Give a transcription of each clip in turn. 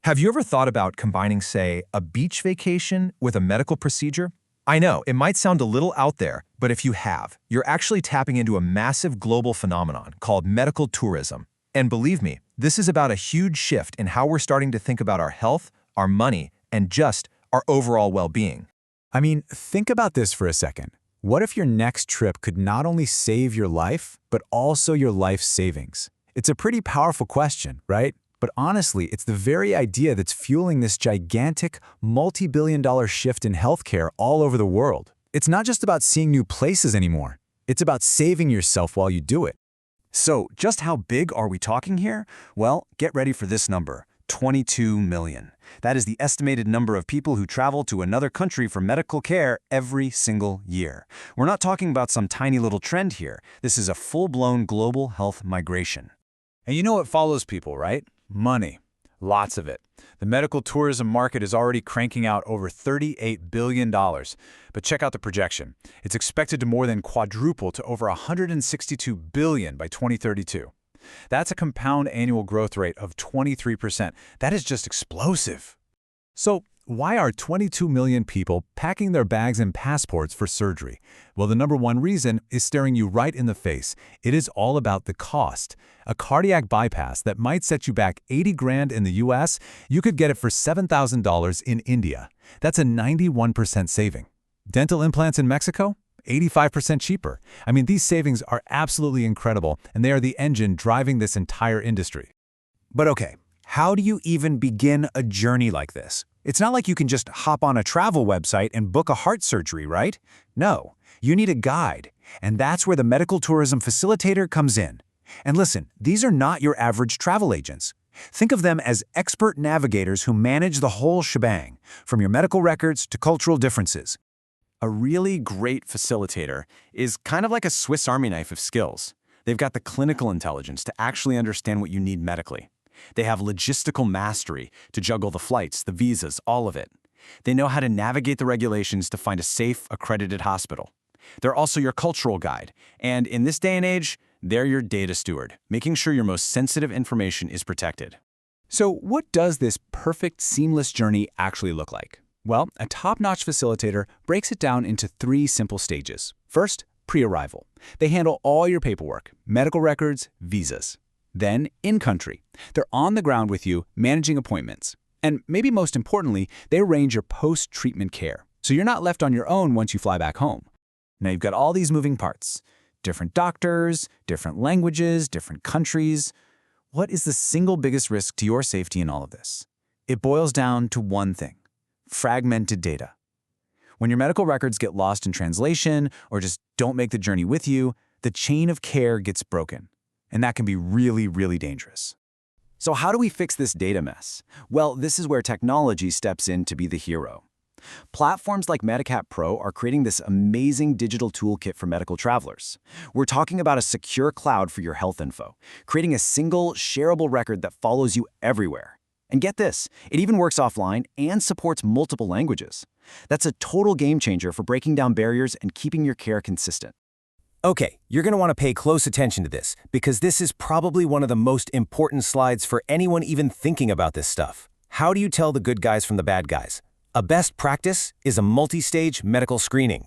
Have you ever thought about combining, say, a beach vacation with a medical procedure? I know, it might sound a little out there, but if you have, you're actually tapping into a massive global phenomenon called medical tourism. And believe me, this is about a huge shift in how we're starting to think about our health, our money, and just our overall well-being. I mean, think about this for a second. What if your next trip could not only save your life, but also your life savings? It's a pretty powerful question, right? But honestly, it's the very idea that's fueling this gigantic, multi-billion-dollar shift in healthcare all over the world. It's not just about seeing new places anymore. It's about saving yourself while you do it. So, just how big are we talking here? Well, get ready for this number, 22 million. That is the estimated number of people who travel to another country for medical care every single year. We're not talking about some tiny little trend here. This is a full-blown global health migration. And you know what follows people, right? Money. Lots of it. The medical tourism market is already cranking out over $38 billion. But check out the projection. It's expected to more than quadruple to over $162 billion by 2032. That's a compound annual growth rate of 23%. That is just explosive. So, why are 22 million people packing their bags and passports for surgery? Well, the number one reason is staring you right in the face. It is all about the cost. A cardiac bypass that might set you back 80 grand in the US, you could get it for $7,000 in India. That's a 91% saving. Dental implants in Mexico? 85% cheaper. I mean, these savings are absolutely incredible, and they are the engine driving this entire industry. But okay, how do you even begin a journey like this? It's not like you can just hop on a travel website and book a heart surgery, right? No, you need a guide, and that's where the Medical Tourism Facilitator comes in. And listen, these are not your average travel agents. Think of them as expert navigators who manage the whole shebang, from your medical records to cultural differences. A really great facilitator is kind of like a Swiss Army knife of skills. They've got the clinical intelligence to actually understand what you need medically. They have logistical mastery to juggle the flights, the visas, all of it. They know how to navigate the regulations to find a safe, accredited hospital. They're also your cultural guide, and in this day and age, they're your data steward, making sure your most sensitive information is protected. So what does this perfect, seamless journey actually look like? Well, a top-notch facilitator breaks it down into 3 simple stages. First, pre-arrival. They handle all your paperwork, medical records, visas. Then, in-country. They're on the ground with you, managing appointments. And maybe most importantly, they arrange your post-treatment care, so you're not left on your own once you fly back home. Now you've got all these moving parts. Different doctors, different languages, different countries. What is the single biggest risk to your safety in all of this? It boils down to one thing: fragmented data. When your medical records get lost in translation or just don't make the journey with you, the chain of care gets broken. And that can be really, really dangerous. So how do we fix this data mess? Well, this is where technology steps in to be the hero. Platforms like Medicapp Pro are creating this amazing digital toolkit for medical travelers. We're talking about a secure cloud for your health info, creating a single, shareable record that follows you everywhere. And get this, it even works offline and supports multiple languages. That's a total game changer for breaking down barriers and keeping your care consistent. Okay, you're going to want to pay close attention to this, because this is probably one of the most important slides for anyone even thinking about this stuff. How do you tell the good guys from the bad guys? A best practice is a multi-stage medical screening.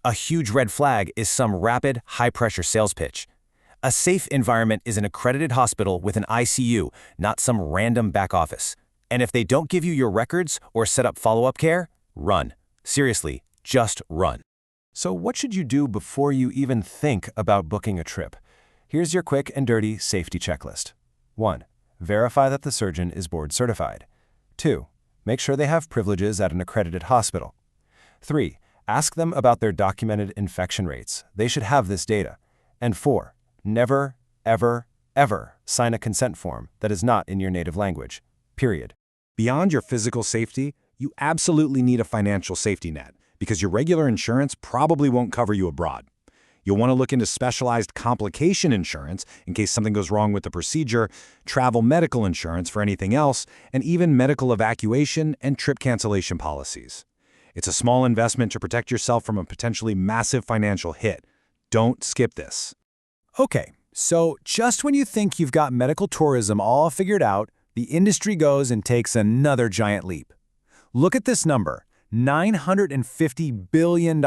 A huge red flag is some rapid, high-pressure sales pitch. A safe environment is an accredited hospital with an ICU, not some random back office. And if they don't give you your records or set up follow-up care, run. Seriously, just run. So what should you do before you even think about booking a trip? Here's your quick and dirty safety checklist. 1. Verify that the surgeon is board certified. 2. Make sure they have privileges at an accredited hospital. 3. Ask them about their documented infection rates. They should have this data. And 4. Never, ever, ever sign a consent form that is not in your native language. Period. Beyond your physical safety, you absolutely need a financial safety net, because your regular insurance probably won't cover you abroad. You'll want to look into specialized complication insurance in case something goes wrong with the procedure, travel medical insurance for anything else, and even medical evacuation and trip cancellation policies. It's a small investment to protect yourself from a potentially massive financial hit. Don't skip this. Okay, so just when you think you've got medical tourism all figured out, the industry goes and takes another giant leap. Look at this number, $950 billion.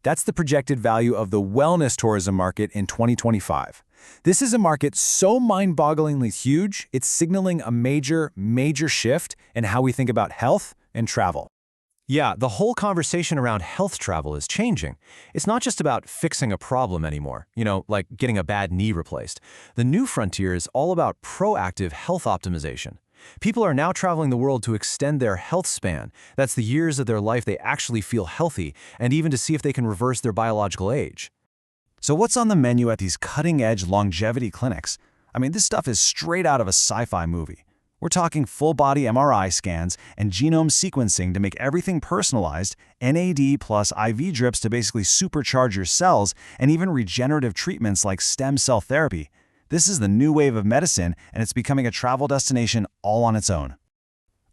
That's the projected value of the wellness tourism market in 2025. This is a market so mind-bogglingly huge, it's signaling a major shift in how we think about health and travel. Yeah, the whole conversation around health travel is changing. It's not just about fixing a problem anymore, like getting a bad knee replaced. The new frontier is all about proactive health optimization. People are now traveling the world to extend their health span. That's the years of their life they actually feel healthy, and even to see if they can reverse their biological age. So what's on the menu at these cutting-edge longevity clinics? I mean, this stuff is straight out of a sci-fi movie. We're talking full-body MRI scans and genome sequencing to make everything personalized, NAD plus IV drips to basically supercharge your cells, and even regenerative treatments like stem cell therapy. This is the new wave of medicine, and it's becoming a travel destination all on its own.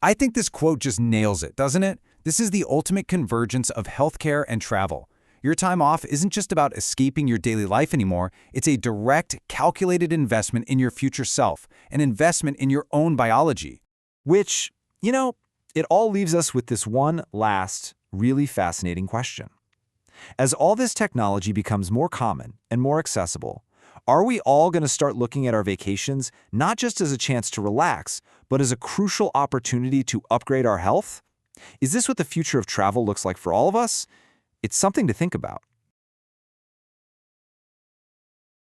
I think this quote just nails it, doesn't it? This is the ultimate convergence of healthcare and travel. Your time off isn't just about escaping your daily life anymore. It's a direct, calculated investment in your future self, an investment in your own biology. Which, it all leaves us with this one last, really fascinating question. As all this technology becomes more common and more accessible, are we all going to start looking at our vacations not just as a chance to relax, but as a crucial opportunity to upgrade our health? Is this what the future of travel looks like for all of us? It's something to think about.